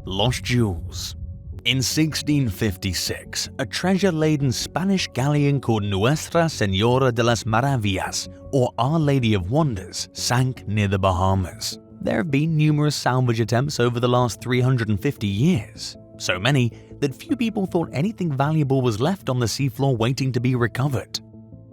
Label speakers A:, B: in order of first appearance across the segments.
A: Lost Jewels. In 1656, a treasure-laden Spanish galleon called Nuestra Señora de las Maravillas, or Our Lady of Wonders, sank near the Bahamas. There have been numerous salvage attempts over the last 350 years, so many that few people thought anything valuable was left on the seafloor waiting to be recovered.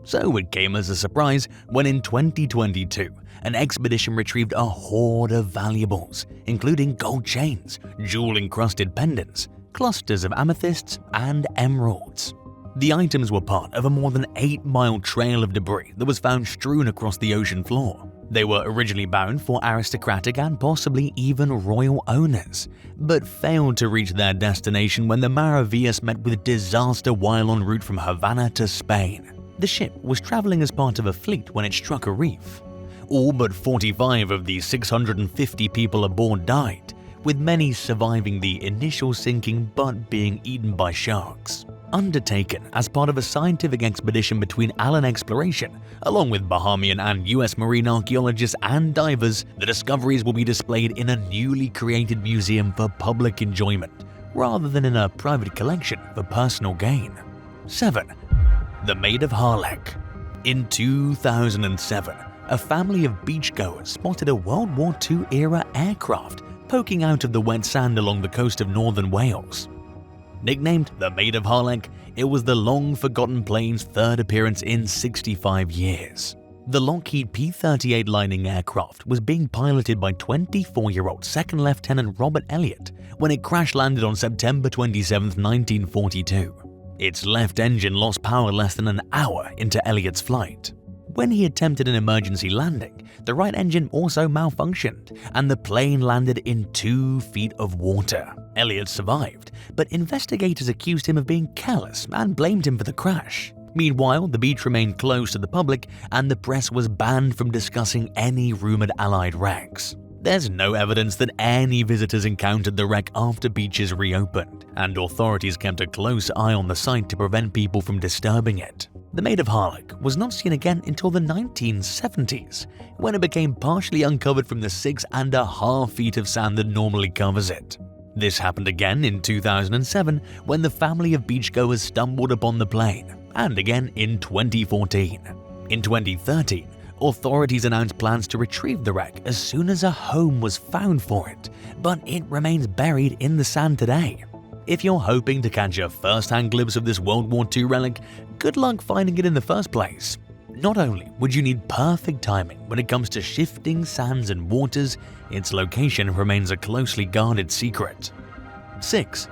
A: So it came as a surprise when in 2022, an expedition retrieved a hoard of valuables, including gold chains, jewel-encrusted pendants, clusters of amethysts, and emeralds. The items were part of a more than 8-mile trail of debris that was found strewn across the ocean floor. They were originally bound for aristocratic and possibly even royal owners, but failed to reach their destination when the Maravillas met with disaster while en route from Havana to Spain. The ship was traveling as part of a fleet when it struck a reef. All but 45 of the 650 people aboard died, with many surviving the initial sinking but being eaten by sharks. Undertaken as part of a scientific expedition between Allen Exploration, along with Bahamian and US marine archaeologists and divers, the discoveries will be displayed in a newly created museum for public enjoyment, rather than in a private collection for personal gain. 7. The Maid of Harlech. In 2007, a family of beachgoers spotted a World War II-era aircraft poking out of the wet sand along the coast of northern Wales. Nicknamed the Maid of Harlech, it was the long-forgotten plane's third appearance in 65 years. The Lockheed P-38 Lightning aircraft was being piloted by 24-year-old Second Lieutenant Robert Elliott when it crash-landed on September 27, 1942. Its left engine lost power less than an hour into Elliott's flight. When he attempted an emergency landing, the right engine also malfunctioned, and the plane landed in 2 feet of water. Elliott survived, but investigators accused him of being careless and blamed him for the crash. Meanwhile, the beach remained closed to the public, and the press was banned from discussing any rumored Allied wrecks. There's no evidence that any visitors encountered the wreck after beaches reopened, and authorities kept a close eye on the site to prevent people from disturbing it. The Maid of Harlech was not seen again until the 1970s, when it became partially uncovered from the 6.5 feet of sand that normally covers it. This happened again in 2007 when the family of beachgoers stumbled upon the plane, and again in 2014. In 2013, authorities announced plans to retrieve the wreck as soon as a home was found for it, but it remains buried in the sand today. If you're hoping to catch a first-hand glimpse of this World War II relic, good luck finding it in the first place. Not only would you need perfect timing when it comes to shifting sands and waters, its location remains a closely guarded secret. 6.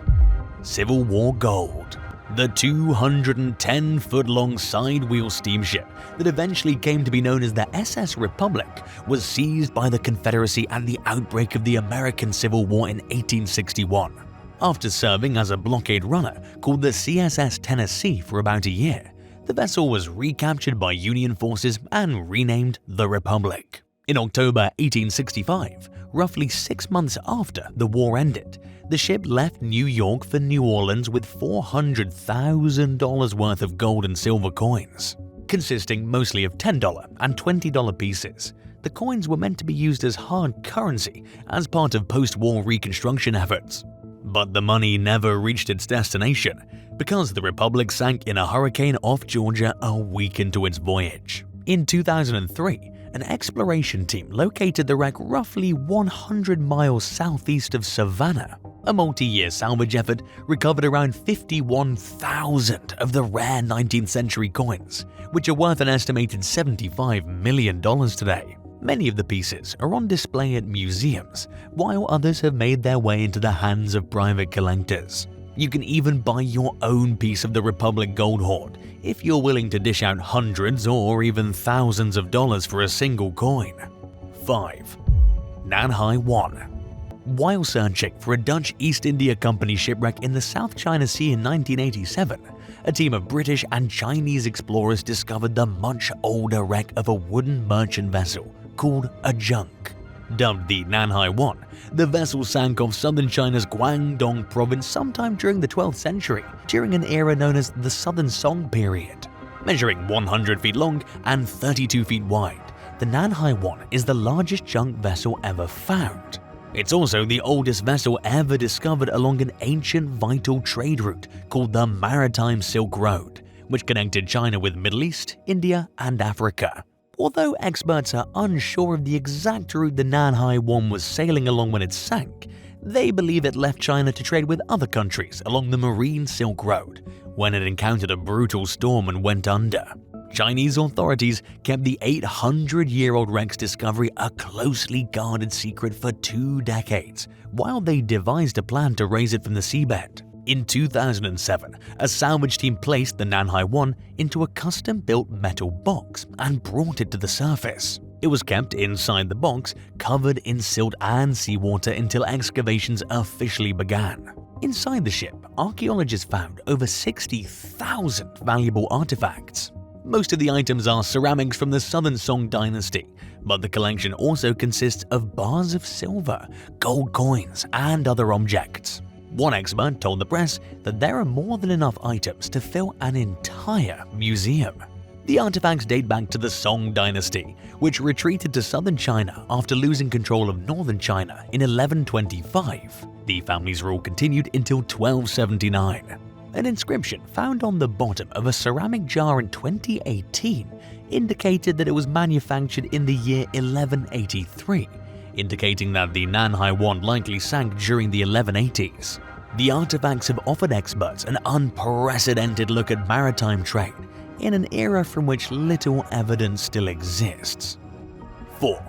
A: Civil War Gold. The 210-foot-long side-wheel steamship that eventually came to be known as the SS Republic was seized by the Confederacy at the outbreak of the American Civil War in 1861. After serving as a blockade runner called the CSS Tennessee for about a year, the vessel was recaptured by Union forces and renamed the Republic. In October 1865, roughly 6 months after the war ended, the ship left New York for New Orleans with $400,000 worth of gold and silver coins. Consisting mostly of $10 and $20 pieces, the coins were meant to be used as hard currency as part of post-war reconstruction efforts. But the money never reached its destination because the Republic sank in a hurricane off Georgia a week into its voyage. In 2003, an exploration team located the wreck roughly 100 miles southeast of Savannah. A multi-year salvage effort recovered around 51,000 of the rare 19th century coins, which are worth an estimated $75 million today. Many of the pieces are on display at museums, while others have made their way into the hands of private collectors. You can even buy your own piece of the Republic gold hoard if you're willing to dish out hundreds or even thousands of dollars for a single coin. 5. Nanhai I. While searching for a Dutch East India Company shipwreck in the South China Sea in 1987, a team of British and Chinese explorers discovered the much older wreck of a wooden merchant vessel called a junk. Dubbed the Nanhai I, the vessel sank off southern China's Guangdong province sometime during the 12th century, during an era known as the Southern Song period. Measuring 100 feet long and 32 feet wide, the Nanhai I is the largest junk vessel ever found. It's also the oldest vessel ever discovered along an ancient vital trade route called the Maritime Silk Road, which connected China with Middle East, India, and Africa. Although experts are unsure of the exact route the Nanhai I was sailing along when it sank, they believe it left China to trade with other countries along the Marine Silk Road when it encountered a brutal storm and went under. Chinese authorities kept the 800-year-old wreck's discovery a closely guarded secret for 2 decades, while they devised a plan to raise it from the seabed. In 2007, a salvage team placed the Nanhai I into a custom-built metal box and brought it to the surface. It was kept inside the box, covered in silt and seawater until excavations officially began. Inside the ship, archaeologists found over 60,000 valuable artifacts. Most of the items are ceramics from the Southern Song dynasty, but the collection also consists of bars of silver, gold coins, and other objects. One expert told the press that there are more than enough items to fill an entire museum. The artifacts date back to the Song dynasty, which retreated to southern China after losing control of northern China in 1125. The family's rule continued until 1279. An inscription found on the bottom of a ceramic jar in 2018 indicated that it was manufactured in the year 1183, indicating that the Nanhai I likely sank during the 1180s. The artifacts have offered experts an unprecedented look at maritime trade in an era from which little evidence still exists. 4.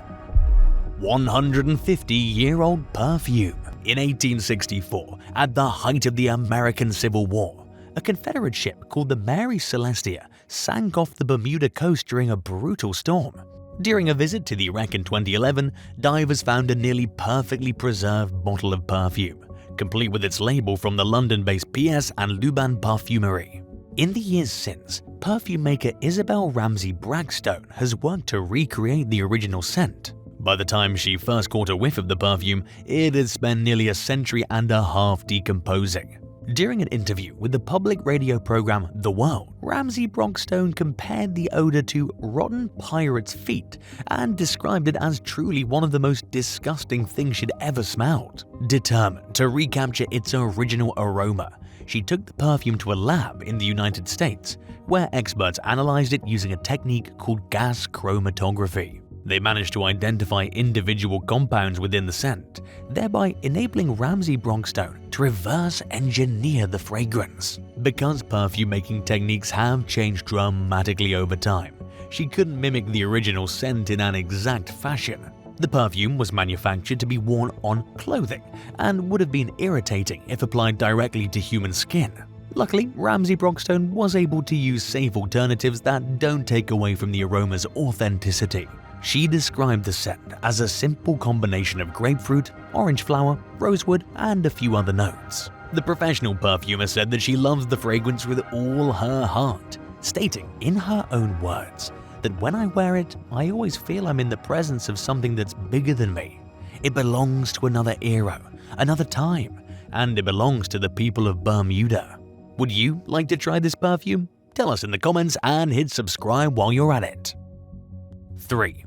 A: 150-year-old perfume. In 1864, at the height of the American Civil War, a Confederate ship called the Mary Celestia sank off the Bermuda coast during a brutal storm. During a visit to the wreck in 2011, divers found a nearly perfectly preserved bottle of perfume, complete with its label from the London-based P.S. and Luban Parfumerie. In the years since, perfume maker Isabel Ramsey Brackstone has worked to recreate the original scent. By the time she first caught a whiff of the perfume, it had spent nearly a century and a half decomposing. During an interview with the public radio program The World, Ramsey Brackstone compared the odor to rotten pirates' feet and described it as truly one of the most disgusting things she'd ever smelled. Determined to recapture its original aroma, she took the perfume to a lab in the United States, where experts analyzed it using a technique called gas chromatography. They managed to identify individual compounds within the scent, thereby enabling Ramsey Brackstone to reverse engineer the fragrance. Because perfume-making techniques have changed dramatically over time, she couldn't mimic the original scent in an exact fashion. The perfume was manufactured to be worn on clothing and would have been irritating if applied directly to human skin. Luckily, Ramsey Brackstone was able to use safe alternatives that don't take away from the aroma's authenticity. She described the scent as a simple combination of grapefruit, orange flower, rosewood, and a few other notes. The professional perfumer said that she loves the fragrance with all her heart, stating in her own words that when I wear it, I always feel I'm in the presence of something that's bigger than me. It belongs to another era, another time, and it belongs to the people of Bermuda. Would you like to try this perfume? Tell us in the comments and hit subscribe while you're at it. 3.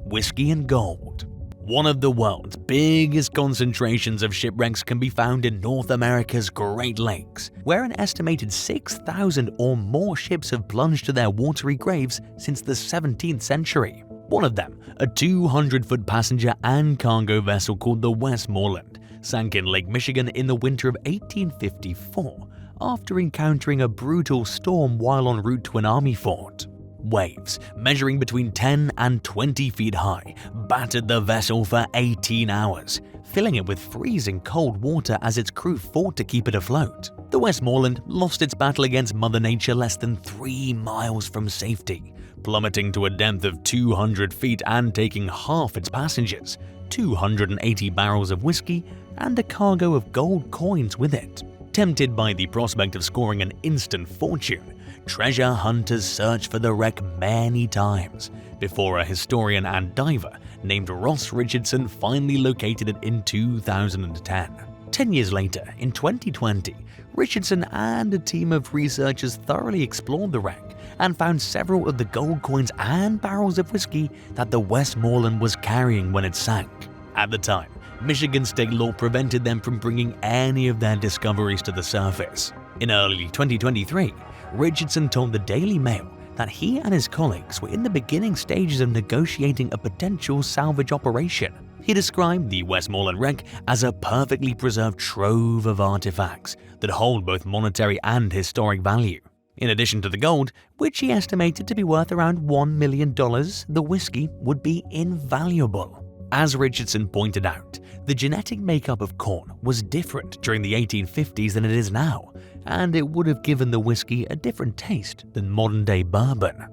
A: Whiskey and gold. One of the world's biggest concentrations of shipwrecks can be found in North America's Great Lakes, where an estimated 6,000 or more ships have plunged to their watery graves since the 17th century. One of them, a 200-foot passenger and cargo vessel called the Westmoreland, sank in Lake Michigan in the winter of 1854 after encountering a brutal storm while en route to an army fort. Waves, measuring between 10 and 20 feet high, battered the vessel for 18 hours, filling it with freezing cold water as its crew fought to keep it afloat. The Westmoreland lost its battle against Mother Nature less than 3 miles from safety, plummeting to a depth of 200 feet and taking half its passengers, 280 barrels of whiskey, and a cargo of gold coins with it. Tempted by the prospect of scoring an instant fortune, treasure hunters searched for the wreck many times before a historian and diver named Ross Richardson finally located it in 2010. 10 years later, in 2020, Richardson and a team of researchers thoroughly explored the wreck and found several of the gold coins and barrels of whiskey that the Westmoreland was carrying when it sank. At the time, Michigan state law prevented them from bringing any of their discoveries to the surface. In early 2023, Richardson told the Daily Mail that he and his colleagues were in the beginning stages of negotiating a potential salvage operation. He described the Westmoreland wreck as a perfectly preserved trove of artifacts that hold both monetary and historic value. In addition to the gold, which he estimated to be worth around $1 million, the whiskey would be invaluable. As Richardson pointed out, the genetic makeup of corn was different during the 1850s than it is now, and it would have given the whiskey a different taste than modern-day bourbon.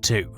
A: 2.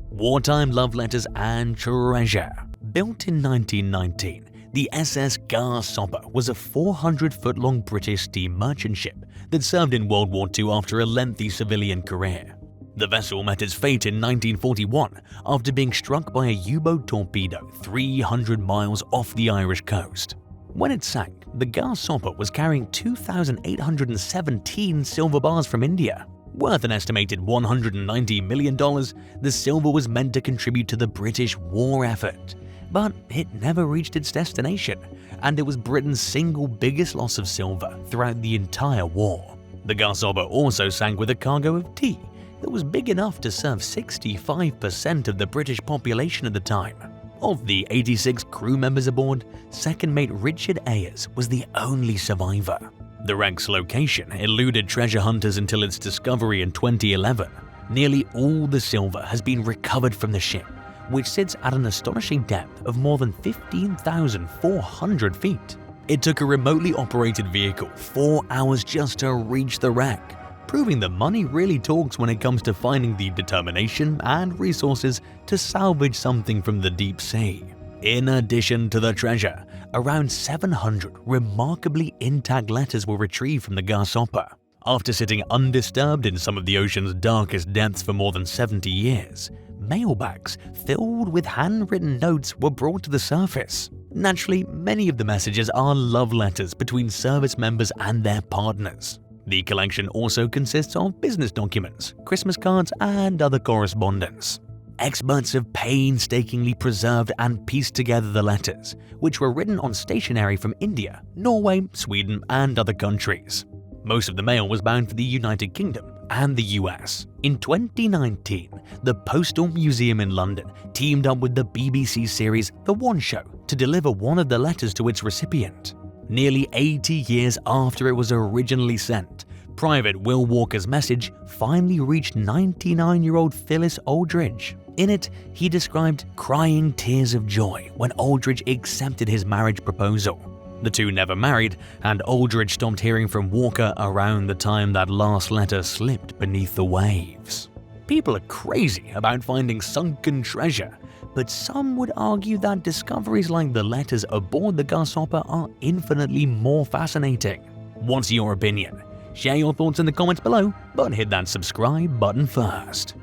A: Wartime love letters and treasure. Built in 1919, the SS Grasshopper was a 400-foot-long British steam merchant ship that served in World War II after a lengthy civilian career. The vessel met its fate in 1941 after being struck by a U-boat torpedo 300 miles off the Irish coast. When it sank, the Grasshopper was carrying 2,817 silver bars from India. Worth an estimated $190 million, the silver was meant to contribute to the British war effort. But it never reached its destination, and it was Britain's single biggest loss of silver throughout the entire war. The Grasshopper also sank with a cargo of tea that was big enough to serve 65% of the British population at the time. Of the 86 crew members aboard, second mate Richard Ayers was the only survivor. The wreck's location eluded treasure hunters until its discovery in 2011. Nearly all the silver has been recovered from the ship, which sits at an astonishing depth of more than 15,400 feet. It took a remotely operated vehicle 4 hours just to reach the wreck, proving that money really talks when it comes to finding the determination and resources to salvage something from the deep sea. In addition to the treasure, around 700 remarkably intact letters were retrieved from the Grasshopper. After sitting undisturbed in some of the ocean's darkest depths for more than 70 years, mailbags filled with handwritten notes were brought to the surface. Naturally, many of the messages are love letters between service members and their partners. The collection also consists of business documents, Christmas cards, and other correspondence. Experts have painstakingly preserved and pieced together the letters, which were written on stationery from India, Norway, Sweden, and other countries. Most of the mail was bound for the United Kingdom and the US. In 2019, the Postal Museum in London teamed up with the BBC series The One Show to deliver one of the letters to its recipient. Nearly 80 years after it was originally sent, Private Will Walker's message finally reached 99-year-old Phyllis Aldridge. In it, he described crying tears of joy when Aldridge accepted his marriage proposal. The two never married, and Aldridge stopped hearing from Walker around the time that last letter slipped beneath the waves. People are crazy about finding sunken treasure, but some would argue that discoveries like the letters aboard the Grasshopper are infinitely more fascinating. What's your opinion? Share your thoughts in the comments below, but hit that subscribe button first.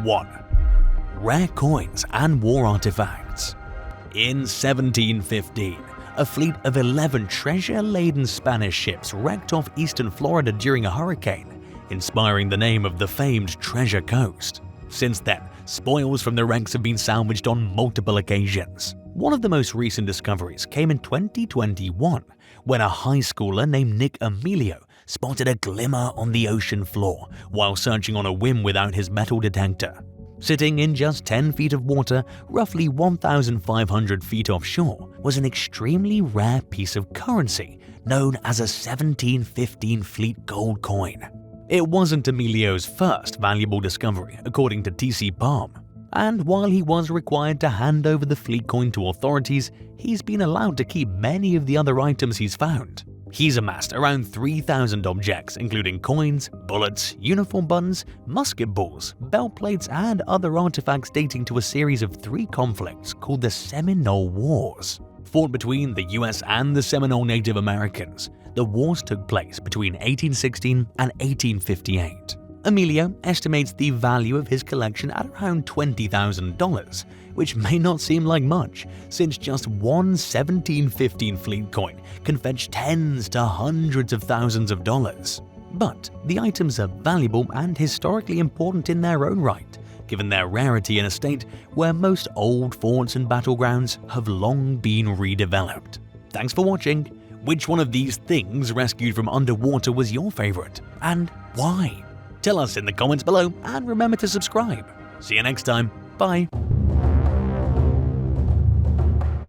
A: 1. Rare coins and war artifacts. In 1715, a fleet of 11 treasure-laden Spanish ships wrecked off eastern Florida during a hurricane, inspiring the name of the famed Treasure Coast. Since then, spoils from the wrecks have been salvaged on multiple occasions. One of the most recent discoveries came in 2021, when a high schooler named Nick Emilio spotted a glimmer on the ocean floor while searching on a whim without his metal detector. Sitting in just 10 feet of water, roughly 1,500 feet offshore, was an extremely rare piece of currency known as a 1715 fleet gold coin. It wasn't Emilio's first valuable discovery, according to T.C. Palm, and while he was required to hand over the fleet coin to authorities, he's been allowed to keep many of the other items he's found. He's amassed around 3,000 objects, including coins, bullets, uniform buttons, musket balls, belt plates, and other artifacts dating to a series of 3 conflicts called the Seminole Wars. Fought between the US and the Seminole Native Americans, the wars took place between 1816 and 1858. Emilio estimates the value of his collection at around $20,000, which may not seem like much, since just one 1715 fleet coin can fetch tens to hundreds of thousands of dollars. But the items are valuable and historically important in their own right, given their rarity in a state where most old forts and battlegrounds have long been redeveloped. Thanks for watching. Which one of these things rescued from underwater was your favorite, and why? Tell us in the comments below, and remember to subscribe. See you next time. Bye.